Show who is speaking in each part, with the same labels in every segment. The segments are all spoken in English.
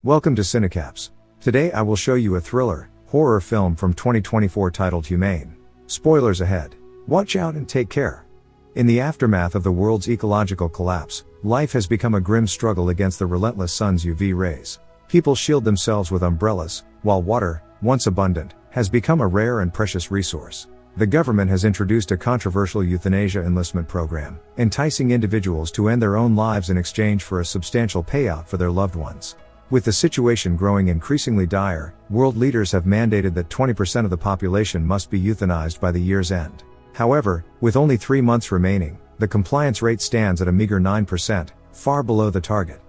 Speaker 1: Welcome to Cinecaps. Today I will show you a thriller, horror film from 2024 titled Humane. Spoilers ahead. Watch out and take care. In the aftermath of the world's ecological collapse, life has become a grim struggle against the relentless sun's UV rays. People shield themselves with umbrellas, while water, once abundant, has become a rare and precious resource. The government has introduced a controversial euthanasia enlistment program, enticing individuals to end their own lives in exchange for a substantial payout for their loved ones. With the situation growing increasingly dire, world leaders have mandated that 20% of the population must be euthanized by the year's end. However, with only 3 months remaining, the compliance rate stands at a meager 9%, far below the target.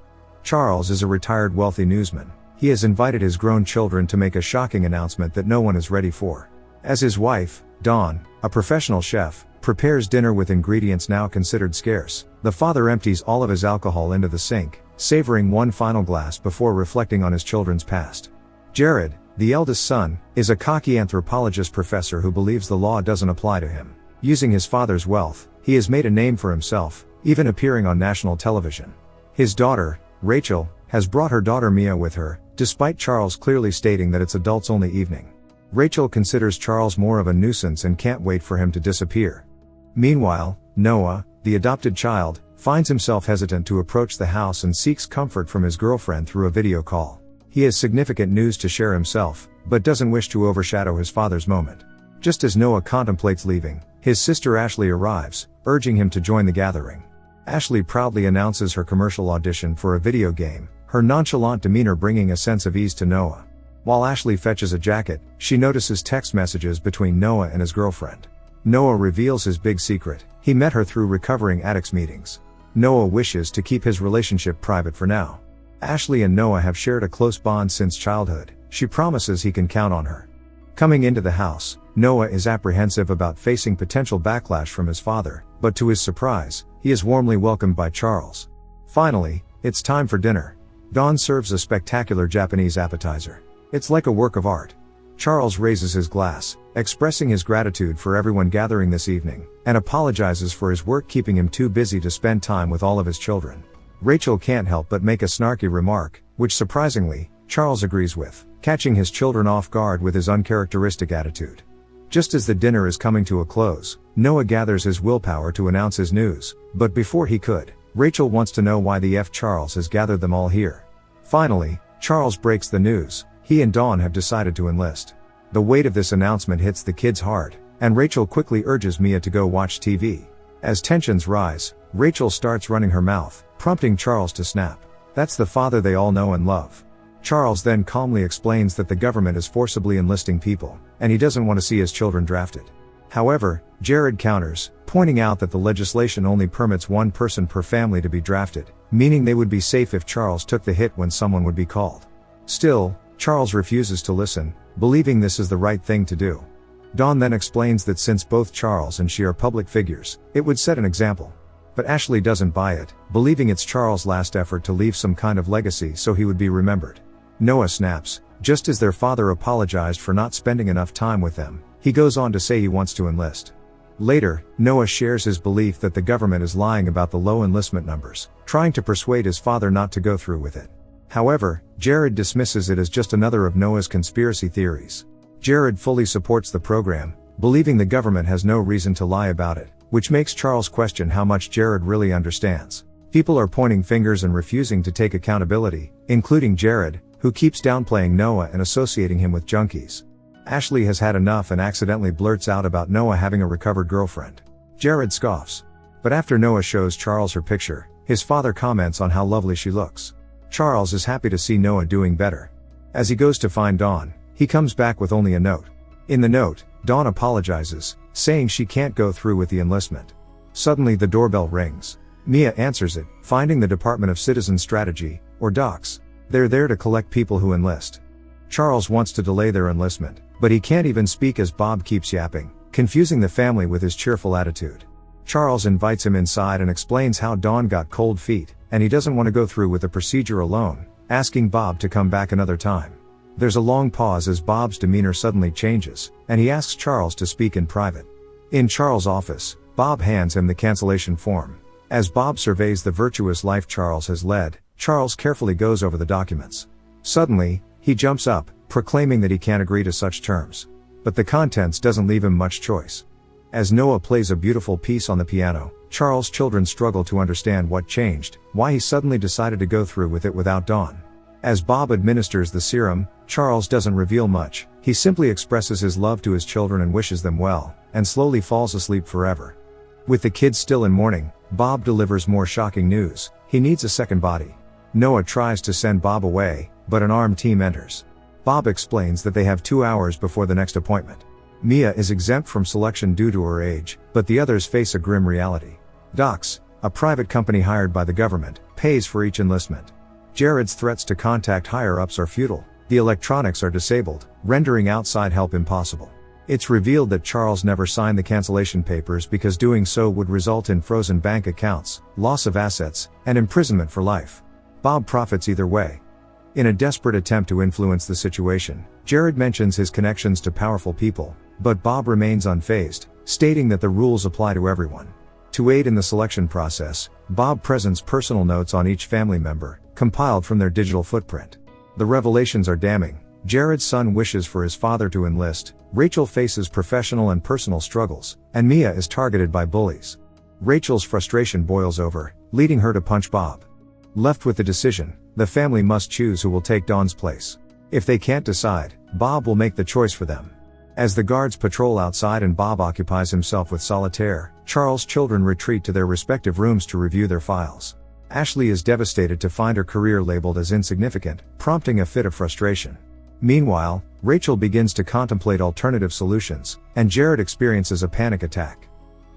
Speaker 1: Charles is a retired wealthy newsman. He has invited his grown children to make a shocking announcement that no one is ready for. As his wife, Dawn, a professional chef, prepares dinner with ingredients now considered scarce, the father empties all of his alcohol into the sink, savoring one final glass before reflecting on his children's past. Jared, the eldest son, is a cocky anthropologist professor who believes the law doesn't apply to him. Using his father's wealth, he has made a name for himself, even appearing on national television. His daughter, Rachel, has brought her daughter Mia with her, despite Charles clearly stating that it's adults-only evening. Rachel considers Charles more of a nuisance and can't wait for him to disappear. Meanwhile, Noah, the adopted child, finds himself hesitant to approach the house and seeks comfort from his girlfriend through a video call. He has significant news to share himself, but doesn't wish to overshadow his father's moment. Just as Noah contemplates leaving, his sister Ashley arrives, urging him to join the gathering. Ashley proudly announces her commercial audition for a video game, her nonchalant demeanor bringing a sense of ease to Noah. While Ashley fetches a jacket, she notices text messages between Noah and his girlfriend. Noah reveals his big secret: he met her through recovering addicts meetings. Noah wishes to keep his relationship private for now. Ashley and Noah have shared a close bond since childhood. She promises he can count on her. Coming into the house, Noah is apprehensive about facing potential backlash from his father, but to his surprise, he is warmly welcomed by Charles. Finally, it's time for dinner. Dawn serves a spectacular Japanese appetizer. It's like a work of art. Charles raises his glass, expressing his gratitude for everyone gathering this evening, and apologizes for his work keeping him too busy to spend time with all of his children. Rachel can't help but make a snarky remark, which surprisingly, Charles agrees with, catching his children off guard with his uncharacteristic attitude. Just as the dinner is coming to a close, Noah gathers his willpower to announce his news, but before he could, Rachel wants to know why the F Charles has gathered them all here. Finally, Charles breaks the news: he and Dawn have decided to enlist. The weight of this announcement hits the kids hard, and Rachel quickly urges Mia to go watch TV. As tensions rise, Rachel starts running her mouth, prompting Charles to snap. That's the father they all know and love. Charles then calmly explains that the government is forcibly enlisting people, and he doesn't want to see his children drafted. However, Jared counters, pointing out that the legislation only permits one person per family to be drafted, meaning they would be safe if Charles took the hit when someone would be called. Still, Charles refuses to listen, believing this is the right thing to do. Dawn then explains that since both Charles and she are public figures, it would set an example. But Ashley doesn't buy it, believing it's Charles' last effort to leave some kind of legacy so he would be remembered. Noah snaps. Just as their father apologized for not spending enough time with them, he goes on to say he wants to enlist. Later, Noah shares his belief that the government is lying about the low enlistment numbers, trying to persuade his father not to go through with it. However, Jared dismisses it as just another of Noah's conspiracy theories. Jared fully supports the program, believing the government has no reason to lie about it, which makes Charles question how much Jared really understands. People are pointing fingers and refusing to take accountability, including Jared, who keeps downplaying Noah and associating him with junkies. Ashley has had enough and accidentally blurts out about Noah having a recovered girlfriend. Jared scoffs. But after Noah shows Charles her picture, his father comments on how lovely she looks. Charles is happy to see Noah doing better. As he goes to find Dawn, he comes back with only a note. In the note, Dawn apologizes, saying she can't go through with the enlistment. Suddenly the doorbell rings. Mia answers it, finding the Department of Citizen Strategy, or DOCS. They're there to collect people who enlist. Charles wants to delay their enlistment, but he can't even speak as Bob keeps yapping, confusing the family with his cheerful attitude. Charles invites him inside and explains how Dawn got cold feet, and he doesn't want to go through with the procedure alone, asking Bob to come back another time. There's a long pause as Bob's demeanor suddenly changes, and he asks Charles to speak in private. In Charles' office, Bob hands him the cancellation form. As Bob surveys the virtuous life Charles has led, Charles carefully goes over the documents. Suddenly, he jumps up, proclaiming that he can't agree to such terms. But the contents doesn't leave him much choice. As Noah plays a beautiful piece on the piano, Charles' children struggle to understand what changed, why he suddenly decided to go through with it without Dawn. As Bob administers the serum, Charles doesn't reveal much, he simply expresses his love to his children and wishes them well, and slowly falls asleep forever. With the kids still in mourning, Bob delivers more shocking news: he needs a second body. Noah tries to send Bob away, but an armed team enters. Bob explains that they have 2 hours before the next appointment. Mia is exempt from selection due to her age, but the others face a grim reality. Docs, a private company hired by the government, pays for each enlistment. Jared's threats to contact higher-ups are futile. The electronics are disabled, rendering outside help impossible. It's revealed that Charles never signed the cancellation papers because doing so would result in frozen bank accounts, loss of assets, and imprisonment for life. Bob profits either way. In a desperate attempt to influence the situation, Jared mentions his connections to powerful people, but Bob remains unfazed, stating that the rules apply to everyone. To aid in the selection process, Bob presents personal notes on each family member, compiled from their digital footprint. The revelations are damning. Jared's son wishes for his father to enlist, Rachel faces professional and personal struggles, and Mia is targeted by bullies. Rachel's frustration boils over, leading her to punch Bob. Left with the decision, the family must choose who will take Dawn's place. If they can't decide, Bob will make the choice for them. As the guards patrol outside and Bob occupies himself with solitaire, Charles' children retreat to their respective rooms to review their files. Ashley is devastated to find her career labeled as insignificant, prompting a fit of frustration. Meanwhile, Rachel begins to contemplate alternative solutions, and Jared experiences a panic attack.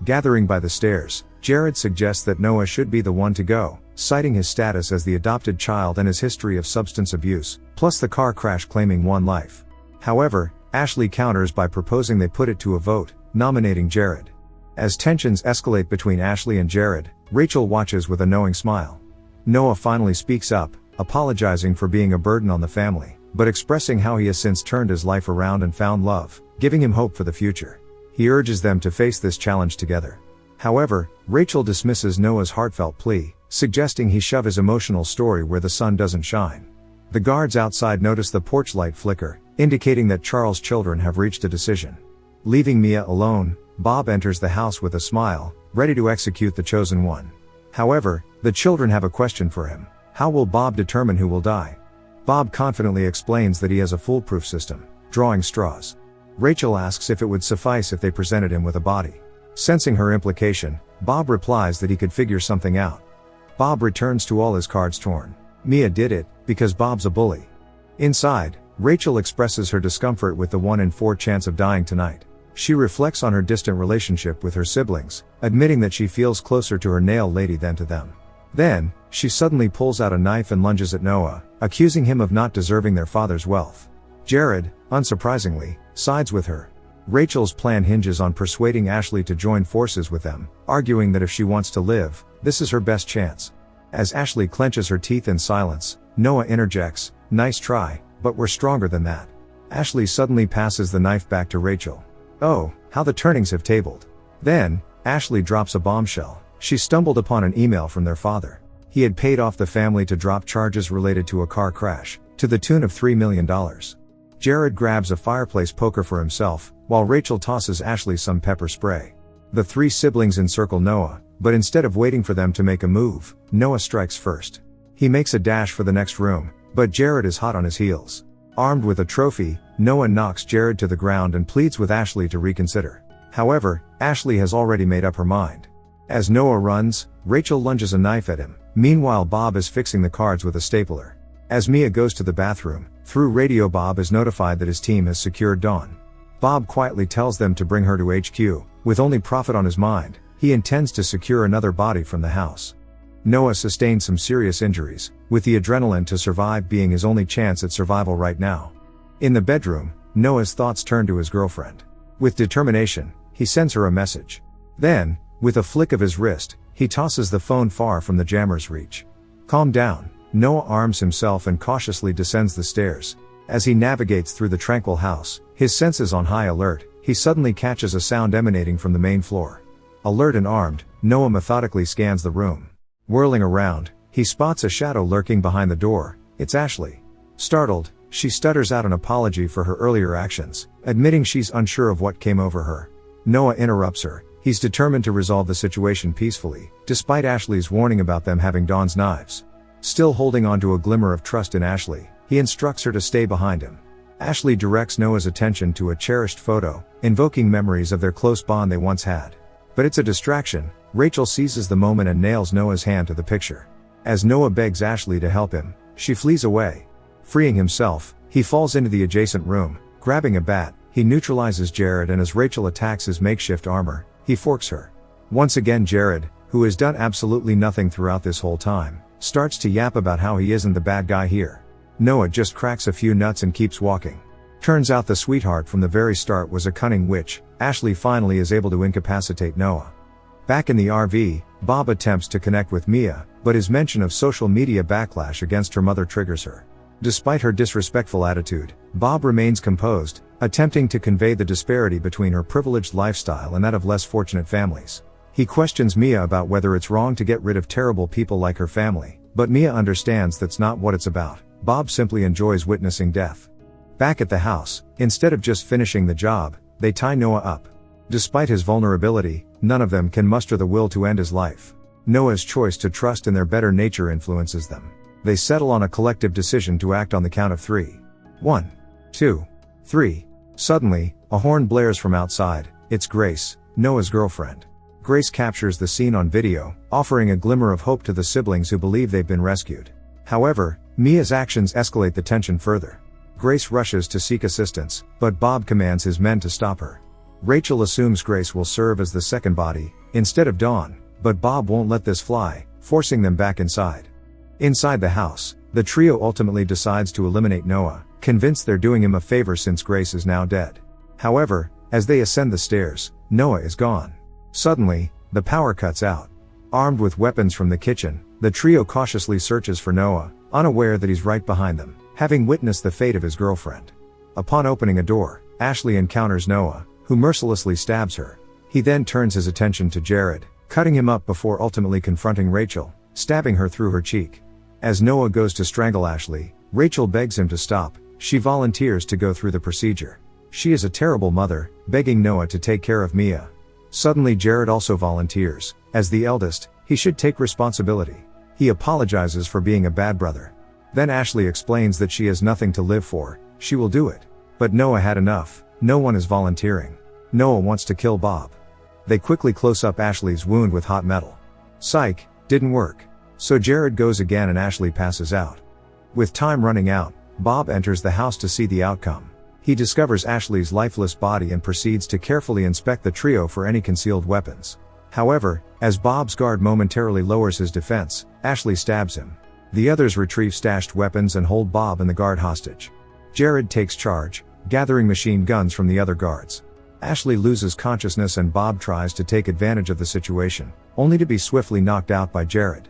Speaker 1: Gathering by the stairs, Jared suggests that Noah should be the one to go, citing his status as the adopted child and his history of substance abuse, plus the car crash claiming one life. However, Ashley counters by proposing they put it to a vote, nominating Jared. As tensions escalate between Ashley and Jared, Rachel watches with a knowing smile. Noah finally speaks up, apologizing for being a burden on the family, but expressing how he has since turned his life around and found love, giving him hope for the future. He urges them to face this challenge together. However, Rachel dismisses Noah's heartfelt plea, suggesting he shove his emotional story where the sun doesn't shine. The guards outside notice the porch light flicker, indicating that Charles' children have reached a decision. Leaving Mia alone, Bob enters the house with a smile, ready to execute the chosen one. However, the children have a question for him. How will Bob determine who will die? Bob confidently explains that he has a foolproof system, drawing straws. Rachel asks if it would suffice if they presented him with a body. Sensing her implication, Bob replies that he could figure something out. Bob returns to all his cards torn. Mia did it, because Bob's a bully. Inside, Rachel expresses her discomfort with the 1 in 4 chance of dying tonight. She reflects on her distant relationship with her siblings, admitting that she feels closer to her nail lady than to them. Then, she suddenly pulls out a knife and lunges at Noah, accusing him of not deserving their father's wealth. Jared, unsurprisingly, sides with her. Rachel's plan hinges on persuading Ashley to join forces with them, arguing that if she wants to live, this is her best chance. As Ashley clenches her teeth in silence, Noah interjects, "Nice try, but we're stronger than that." Ashley suddenly passes the knife back to Rachel. Oh, how the turnings have tabled. Then, Ashley drops a bombshell. She stumbled upon an email from their father. He had paid off the family to drop charges related to a car crash, to the tune of $3 million. Jared grabs a fireplace poker for himself, while Rachel tosses Ashley some pepper spray. The 3 siblings encircle Noah, but instead of waiting for them to make a move, Noah strikes first. He makes a dash for the next room, but Jared is hot on his heels. Armed with a trophy, Noah knocks Jared to the ground and pleads with Ashley to reconsider. However, Ashley has already made up her mind. As Noah runs, Rachel lunges a knife at him. Meanwhile, Bob is fixing the cards with a stapler. As Mia goes to the bathroom, through radio Bob is notified that his team has secured Dawn. Bob quietly tells them to bring her to HQ. With only profit on his mind, he intends to secure another body from the house. Noah sustained some serious injuries, with the adrenaline to survive being his only chance at survival right now. In the bedroom, Noah's thoughts turn to his girlfriend. With determination, he sends her a message. Then, with a flick of his wrist, he tosses the phone far from the jammer's reach. Calm down. Noah arms himself and cautiously descends the stairs. As he navigates through the tranquil house, his senses on high alert, he suddenly catches a sound emanating from the main floor. Alert and armed, Noah methodically scans the room. Whirling around, he spots a shadow lurking behind the door. It's Ashley. Startled, she stutters out an apology for her earlier actions, admitting she's unsure of what came over her. Noah interrupts her. He's determined to resolve the situation peacefully, despite Ashley's warning about them having Dawn's knives. Still holding on to a glimmer of trust in Ashley, he instructs her to stay behind him. Ashley directs Noah's attention to a cherished photo, invoking memories of their close bond they once had. But it's a distraction. Rachel seizes the moment and nails Noah's hand to the picture. As Noah begs Ashley to help him, she flees away. Freeing himself, he falls into the adjacent room. Grabbing a bat, he neutralizes Jared, and as Rachel attacks his makeshift armor, he forks her. Once again Jared, who has done absolutely nothing throughout this whole time, starts to yap about how he isn't the bad guy here. Noah just cracks a few nuts and keeps walking. Turns out the sweetheart from the very start was a cunning witch. Ashley finally is able to incapacitate Noah. Back in the RV, Bob attempts to connect with Mia, but his mention of social media backlash against her mother triggers her. Despite her disrespectful attitude, Bob remains composed, attempting to convey the disparity between her privileged lifestyle and that of less fortunate families. He questions Mia about whether it's wrong to get rid of terrible people like her family, but Mia understands that's not what it's about. Bob simply enjoys witnessing death. Back at the house, instead of just finishing the job, they tie Noah up. Despite his vulnerability, none of them can muster the will to end his life. Noah's choice to trust in their better nature influences them. They settle on a collective decision to act on the count of 3. 1, 2, 3. Suddenly, a horn blares from outside. It's Grace, Noah's girlfriend. Grace captures the scene on video, offering a glimmer of hope to the siblings who believe they've been rescued. However, Mia's actions escalate the tension further. Grace rushes to seek assistance, but Bob commands his men to stop her. Rachel assumes Grace will serve as the second body, instead of Dawn, but Bob won't let this fly, forcing them back inside. Inside the house, the trio ultimately decides to eliminate Noah, convinced they're doing him a favor since Grace is now dead. However, as they ascend the stairs, Noah is gone. Suddenly, the power cuts out. Armed with weapons from the kitchen, the trio cautiously searches for Noah, unaware that he's right behind them, having witnessed the fate of his girlfriend. Upon opening a door, Ashley encounters Noah, who mercilessly stabs her. He then turns his attention to Jared, cutting him up before ultimately confronting Rachel, stabbing her through her cheek. As Noah goes to strangle Ashley, Rachel begs him to stop. She volunteers to go through the procedure. She is a terrible mother, begging Noah to take care of Mia. Suddenly Jared also volunteers. As the eldest, he should take responsibility. He apologizes for being a bad brother. Then Ashley explains that she has nothing to live for. She will do it. But Noah had enough. No one is volunteering. Noah wants to kill Bob. They quickly close up Ashley's wound with hot metal. Psych, didn't work. So Jared goes again and Ashley passes out. With time running out, Bob enters the house to see the outcome. He discovers Ashley's lifeless body and proceeds to carefully inspect the trio for any concealed weapons. However, as Bob's guard momentarily lowers his defense, Ashley stabs him. The others retrieve stashed weapons and hold Bob and the guard hostage. Jared takes charge, gathering machine guns from the other guards. Ashley loses consciousness and Bob tries to take advantage of the situation, only to be swiftly knocked out by Jared.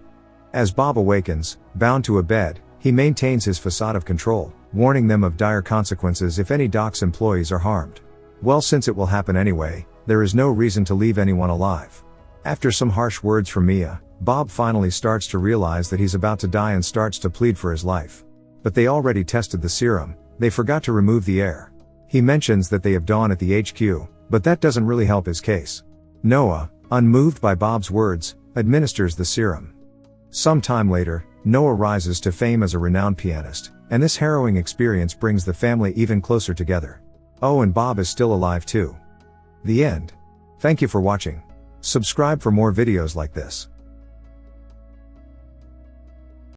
Speaker 1: As Bob awakens, bound to a bed, he maintains his facade of control, warning them of dire consequences if any docks employees are harmed. Well, since it will happen anyway, there is no reason to leave anyone alive. After some harsh words from Mia, Bob finally starts to realize that he's about to die and starts to plead for his life. But they already tested the serum. They forgot to remove the air. He mentions that they have Dawn at the HQ, but that doesn't really help his case. Noah, unmoved by Bob's words, administers the serum. Some time later, Noah rises to fame as a renowned pianist, and this harrowing experience brings the family even closer together. Oh, and Bob is still alive too. The end. Thank you for watching. Subscribe for more videos like this.